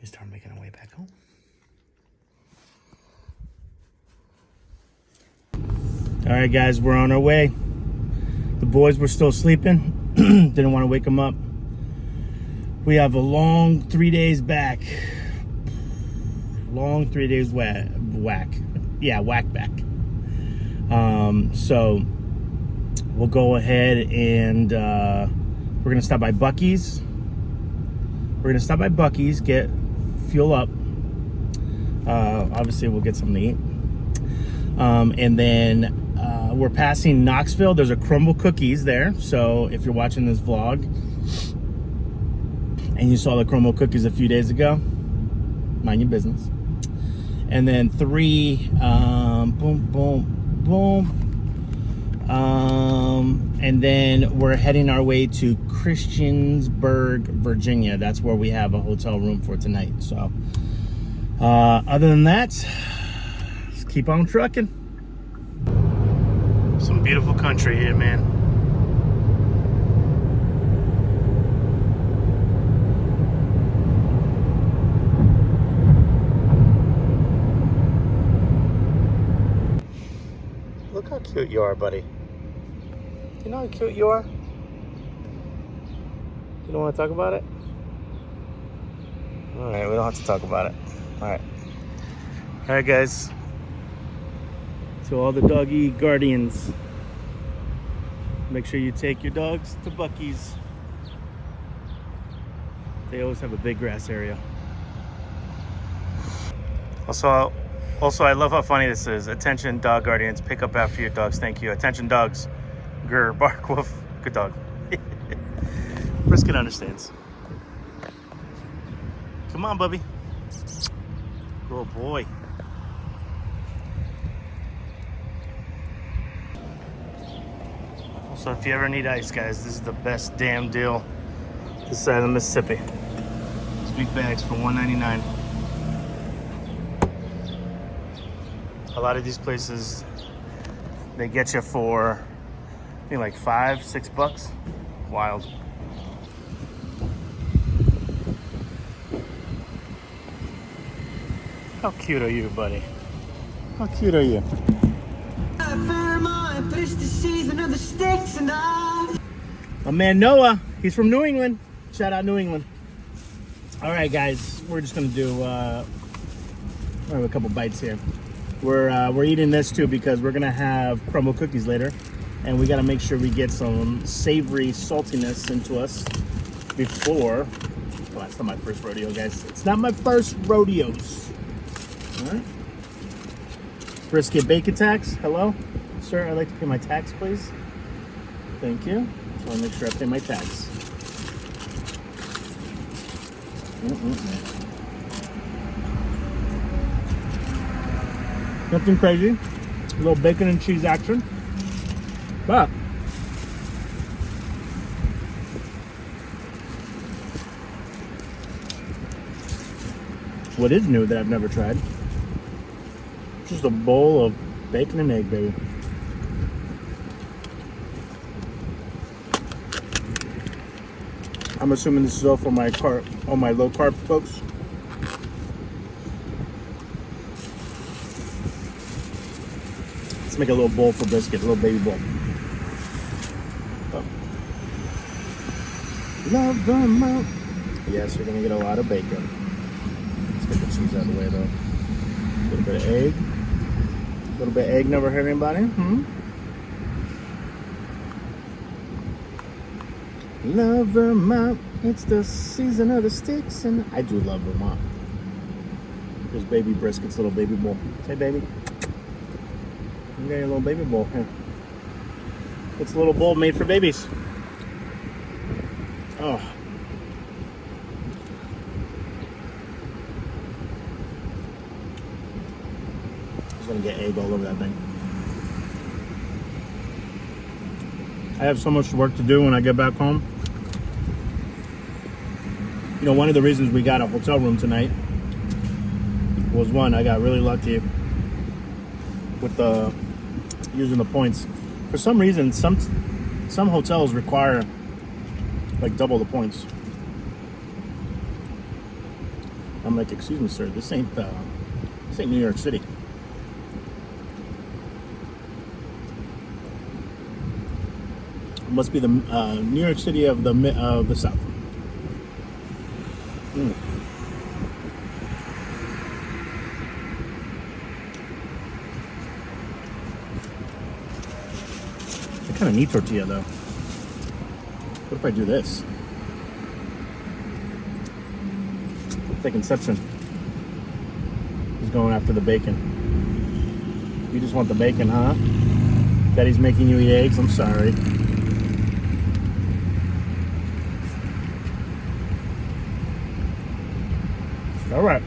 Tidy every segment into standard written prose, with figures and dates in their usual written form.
We start making our way back home. All right, guys, we're on our way. The boys were still sleeping. Didn't want to wake them up. We have a long 3 days back. Long 3 days whack back. So we'll go ahead and we're gonna stop by Buc-ees. Get fuel up. Obviously we'll get something to eat. And then we're passing Knoxville. There's a Crumble Cookies there. So if you're watching this vlog and you saw the Crumble Cookies a few days ago, mind your business. And then 3, and then we're heading our way to Christiansburg, Virginia. That's where we have a hotel room for tonight. So other than that, let's keep on trucking. Some beautiful country here, man. Look how cute you are, buddy. You know how cute you are? You don't want to talk about it? All right, we don't have to talk about it. All right. All right, guys. To all the doggy guardians, make sure you take your dogs to Buc-ees. They always have a big grass area. Also, I love how funny this is. Attention, dog guardians, pick up after your dogs. Thank you. Attention, dogs. Grr, bark, woof. Good dog. Brisket understands. Come on, Bubby. Good boy. So if you ever need ice, guys, this is the best damn deal this side of the Mississippi. These big bags for $1.99. A lot of these places, they get you for, I think, like $5, $6. Wild. How cute are you, buddy? How cute are you? My man Noah, he's from New England. Shout out New England. All right, guys, we're just gonna do I have a couple bites here. We're eating this too because we're gonna have crumble cookies later, and we gotta make sure we get some savory saltiness into us before. Well, that's not my first rodeo, guys. It's not my first rodeos. All right. Brisket bacon tax. Hello, sir. I'd like to pay my tax, please. Thank you. Just want to make sure I pay my tax. Nothing crazy. A little bacon and cheese action. But what is new that I've never tried? Just a bowl of bacon and egg, baby. I'm assuming this is all for my low carb folks. Let's make a little bowl for Brisket, a little baby bowl. Oh. Love them out. Yes, you're gonna get a lot of bacon. Let's get the cheese out of the way though. A little bit of egg. A little bit of egg never hurt anybody. Love Vermont, it's the season of the sticks, and I do love Vermont. There's baby Brisket's little baby bowl. Hey, baby. You got your little baby bowl here. It's a little bowl made for babies. Oh. Just gonna get egg all over that thing. I have so much work to do when I get back home. You know, one of the reasons we got a hotel room tonight was, one, I got really lucky with using the points. For some reason, some hotels require like double the points. I'm like, excuse me, sir, this ain't New York City. It must be the New York City of the South. I kind of need tortilla though. What if I do this? Taking Inception. He's going after the bacon. You just want the bacon, huh? Daddy's making you eat eggs? I'm sorry. All right.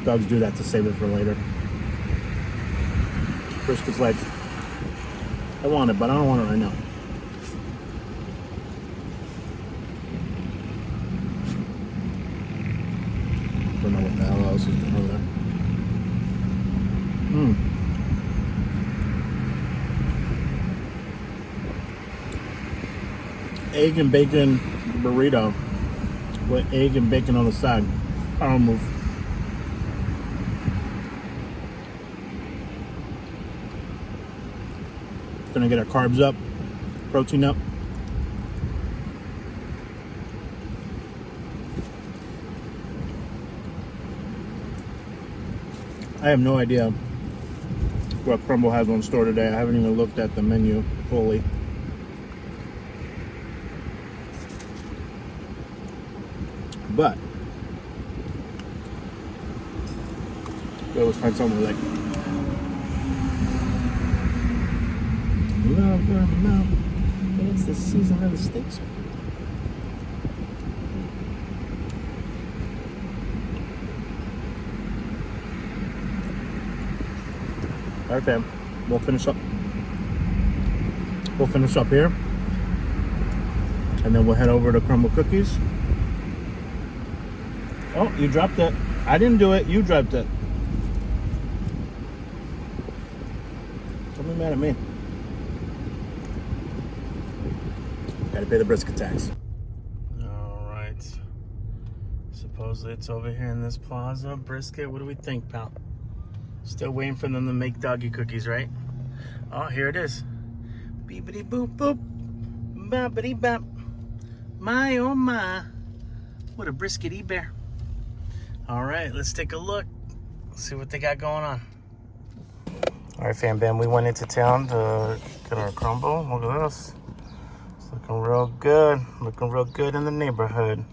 Dogs do that to save it for later. Brisket's like, I want it, but I don't want it right now. Don't know what the hell else is going over there. Egg and bacon burrito with egg and bacon on the side. Power move. Gonna get our carbs up, protein up. I have no idea what Crumble has on store today. I haven't even looked at the menu fully. But we always find something we like. No, it's the season of the steaks. All right, fam. We'll finish up. We'll finish up here, and then we'll head over to Crumble Cookies. Oh, you dropped it. I didn't do it. You dropped it. Don't be mad at me. Gotta pay the brisket tax. All right. Supposedly it's over here in this plaza. Brisket, what do we think, pal? Still waiting for them to make doggy cookies, right? Oh, here it is. Beepity boop boop. Boppity bop. My oh my. What a brisket bear. All right, let's take a look. See what they got going on. All right, fam bam, we went into town to get our crumble. Look at this. It's looking real good. Looking real good in the neighborhood.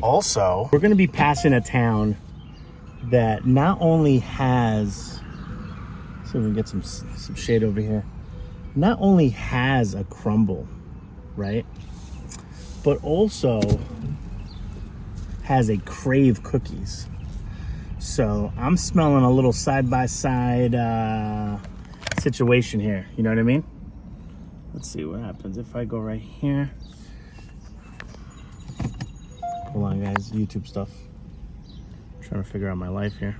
Also, we're gonna be passing a town that not only has, let's see if we can get some shade over here, not only has a crumble, right, but also has a Crave Cookies. So I'm smelling a little side-by-side situation here, you know what I mean? Let's see what happens if I go right here. Hold on guys, YouTube stuff. Trying to figure out my life here.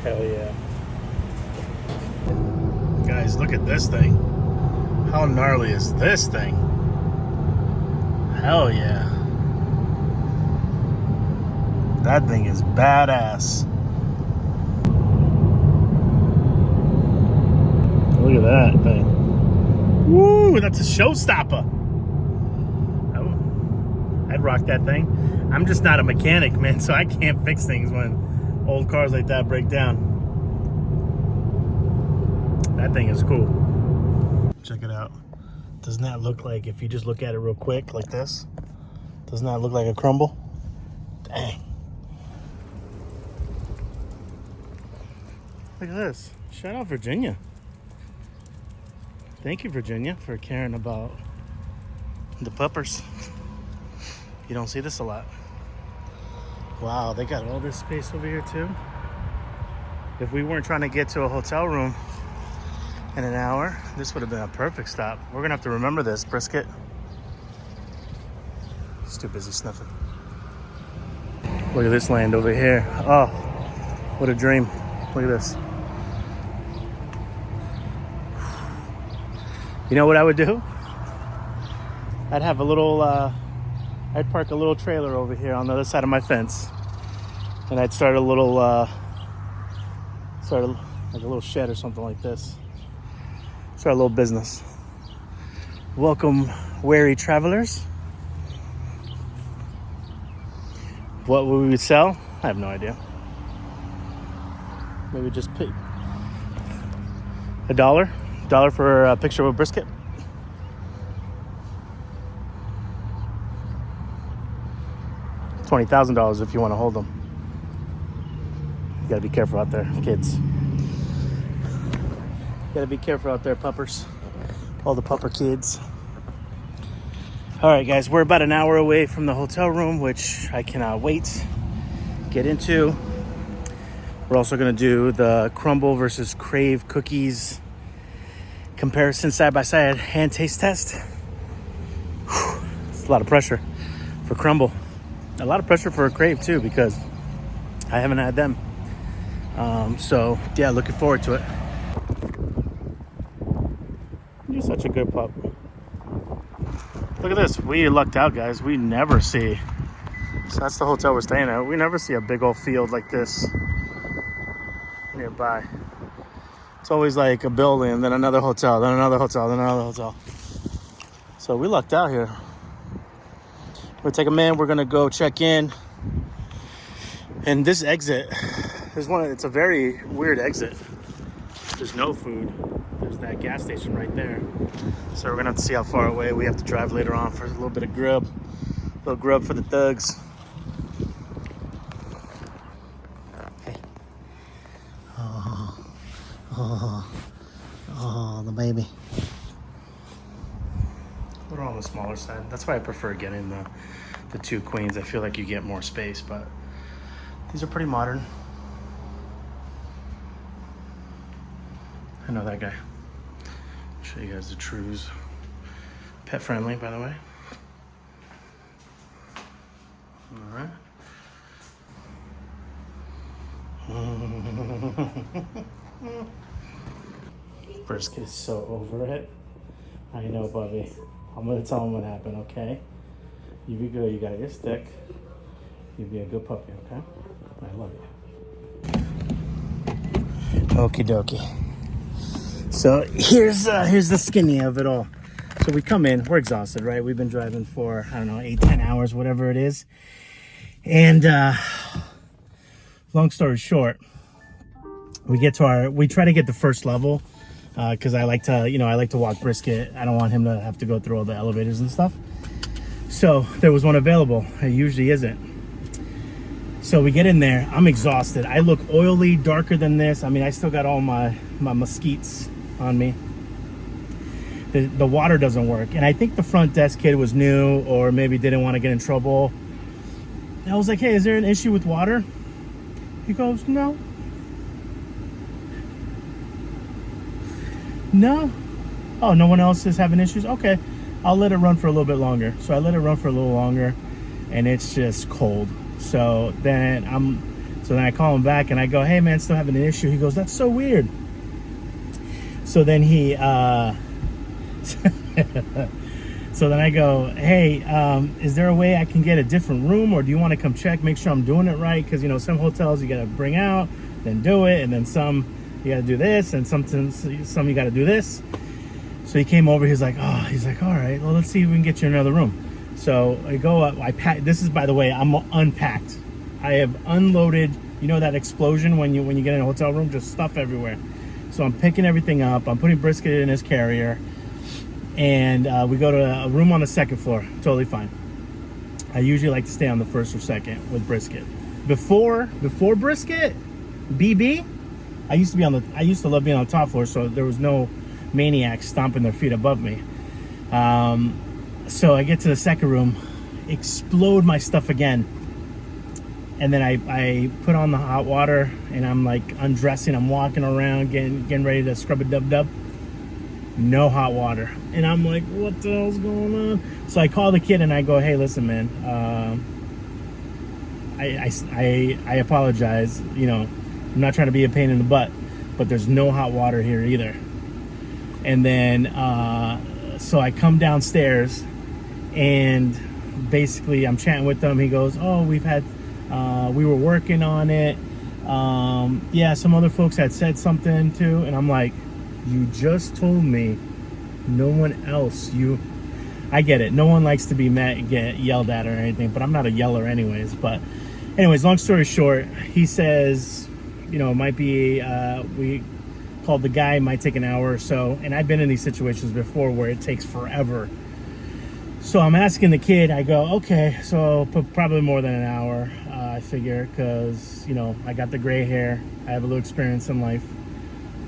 Hell yeah. Guys, look at this thing. How gnarly is this thing? Hell yeah. That thing is badass. Look at that thing. Woo, that's a showstopper. I'd rock that thing. I'm just not a mechanic, man, so I can't fix things when old cars like that break down. That thing is cool. Check it out. Doesn't that look like, if you just look at it real quick like this, doesn't that look like a crumble? Dang. Look at this. Shout out Virginia. Thank you, Virginia, for caring about the puppers. You don't see this a lot. Wow, they got all this space over here too. If we weren't trying to get to a hotel room, in an hour. This would have been a perfect stop. We're gonna have to remember this, Brisket. It's too busy sniffing. Look at this land over here. Oh, what a dream. Look at this. You know what I would do? I'd have a little, I'd park a little trailer over here on the other side of my fence. And I'd start a little, like a little shed or something like this. Start a little business. Welcome, wary travelers. What would we sell? I have no idea. Maybe just pay $1 for a picture of a brisket. $20,000 if you want to hold them. You gotta be careful out there, kids. Gotta be careful out there, puppers. All the pupper kids. All right, guys, we're about an hour away from the hotel room, which I cannot wait to get into. We're also gonna do the crumble versus Crave Cookies comparison side by side and taste test. Whew, it's a lot of pressure for crumble. A lot of pressure for a Crave too, because I haven't had them. So yeah, looking forward to it. You're such a good pup. Look at this. We lucked out, guys. We never see. So that's the hotel we're staying at. We never see a big old field like this nearby. It's always like a building, then another hotel, then another hotel, then another hotel. So we lucked out here. We're taking a man. We're gonna go check in. And this exit, it's a very weird exit. There's no food. There's that gas station right there. So we're gonna have to see how far away we have to drive later on for a little bit of grub. A little grub for the thugs. Hey. Oh, the baby. A little on the smaller side. That's why I prefer getting the two queens. I feel like you get more space, but these are pretty modern. I know that guy. I'll show you guys the Trues. Pet friendly, by the way. All right. Brisket is so over it. I know, Bubby. I'm gonna tell him what happened, okay? You be good. You got your stick. You be a good puppy, okay? I love you. Okie dokie. So here's the skinny of it all. So we come in, we're exhausted, right? We've been driving for, I don't know, 8-10 hours, whatever it is. And long story short, we try to get the first level because I like to walk Brisket. I don't want him to have to go through all the elevators and stuff. So there was one available. It usually isn't. So we get in there. I'm exhausted. I look oily, darker than this. I mean, I still got all my mesquites on me. The water doesn't work. And I think the front desk kid was new or maybe didn't want to get in trouble. And I was like, hey, is there an issue with water? He goes, no. No? Oh, no one else is having issues? Okay, I'll let it run for a little bit longer. So I let it run for a little longer and it's just cold. So then I call him back and I go, hey man, still having an issue. He goes, that's so weird. So then so then I go, hey, is there a way I can get a different room, or do you want to come check, make sure I'm doing it right? Because some hotels you got to bring out, then do it, and then some you got to do this, and some you got to do this. So he came over. He's like, all right, well, let's see if we can get you another room. So I go up. I pack. This is, by the way, I'm unpacked. I have unloaded. You know that explosion when you get in a hotel room, just stuff everywhere. So I'm picking everything up. I'm putting Brisket in his carrier. And we go to a room on the second floor. Totally fine. I usually like to stay on the first or second with Brisket. Before Brisket, BB, I used to love being on the top floor, so there was no maniacs stomping their feet above me. So I get to the second room, explode my stuff again. And then I put on the hot water and I'm like undressing. I'm walking around, getting ready to scrub a dub-dub. no hot water. And I'm like, what the hell's going on? So I call the kid and I go, hey, listen, man, I apologize. You know, I'm not trying to be a pain in the butt, but there's no hot water here either. And then, so I come downstairs and basically I'm chatting with them. He goes, oh, we were working on it. Yeah, some other folks had said something too. And I'm like, you just told me no one else. I get it. No one likes to be get yelled at or anything, but I'm not a yeller anyways. But anyways, long story short, he says, you know, it might be, we called the guy, it might take an hour or so. And I've been in these situations before where it takes forever. So I'm asking the kid, I go, okay, so probably more than an hour, I figure, because, you know, I got the gray hair. I have a little experience in life.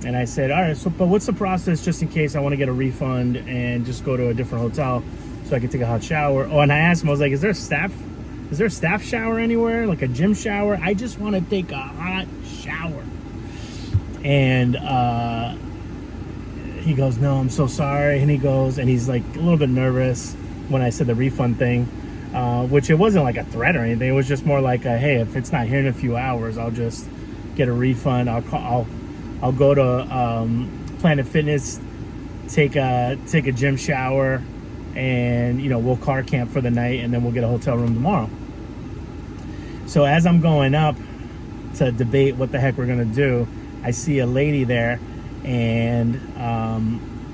And I said, all right, so, but what's the process just in case I want to get a refund and just go to a different hotel so I can take a hot shower? Oh, and I asked him, I was like, is there a staff shower anywhere? Like a gym shower? I just want to take a hot shower. And he goes, no, I'm so sorry. And he goes, and he's like a little bit nervous when I said the refund thing, which it wasn't like a threat or anything. It was just more like, hey, if it's not here in a few hours, I'll just get a refund. I'll go to Planet Fitness, take a gym shower, and, you know, we'll car camp for the night, and then we'll get a hotel room tomorrow. So as I'm going up to debate what the heck we're gonna do, I see a lady there, and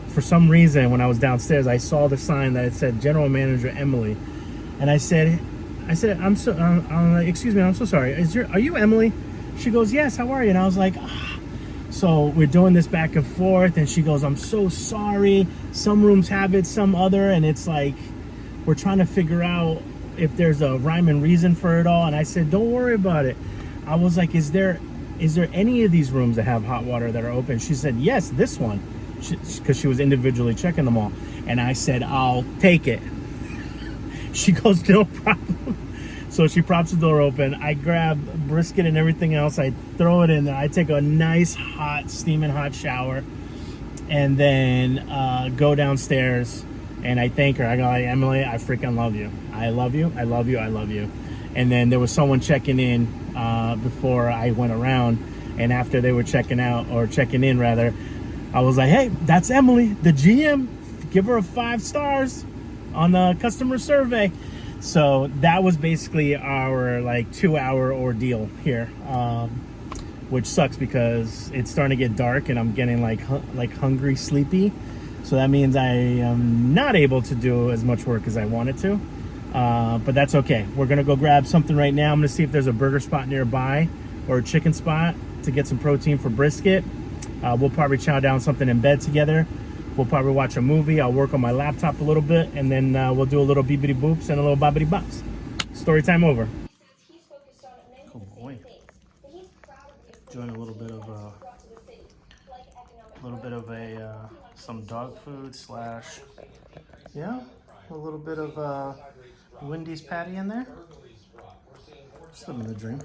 for some reason when I was downstairs, I saw the sign that it said General Manager Emily, and I said, I'm excuse me, I'm so sorry. Are you Emily? She goes, yes. How are you? And I was like, ah. So we're doing this back and forth, and she goes, I'm so sorry. Some rooms have it, some other, and it's like we're trying to figure out if there's a rhyme and reason for it all. And I said, don't worry about it. I was like, is there any of these rooms that have hot water that are open? She said, yes, this one, because she was individually checking them all. And I said, I'll take it. She goes, no problem. So she props the door open. I grab brisket and everything else. I throw it in there. I take a nice hot, steaming hot shower, and then go downstairs. And I thank her. I go, like, Emily, I freaking love you. I love you. I love you. I love you. And then there was someone checking in before I went around. And after they were checking in rather, I was like, hey, that's Emily, the GM. Give her a 5 stars on the customer survey. So that was basically our like 2-hour ordeal here, which sucks because it's starting to get dark and I'm getting like hungry, sleepy. So that means I am not able to do as much work as I wanted to, but that's okay. We're gonna go grab something right now. I'm gonna see if there's a burger spot nearby or a chicken spot to get some protein for brisket. We'll probably chow down something in bed together. We'll probably watch a movie. I'll work on my laptop a little bit, and then we'll do a little beepity boops and a little bobbity bops. Story time over. Oh boy. Doing a little bit of some dog food slash, yeah, a little bit of Wendy's patty in there. Just living the dream.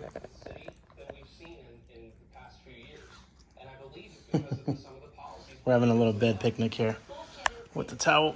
We're having a little bed picnic here with the towel.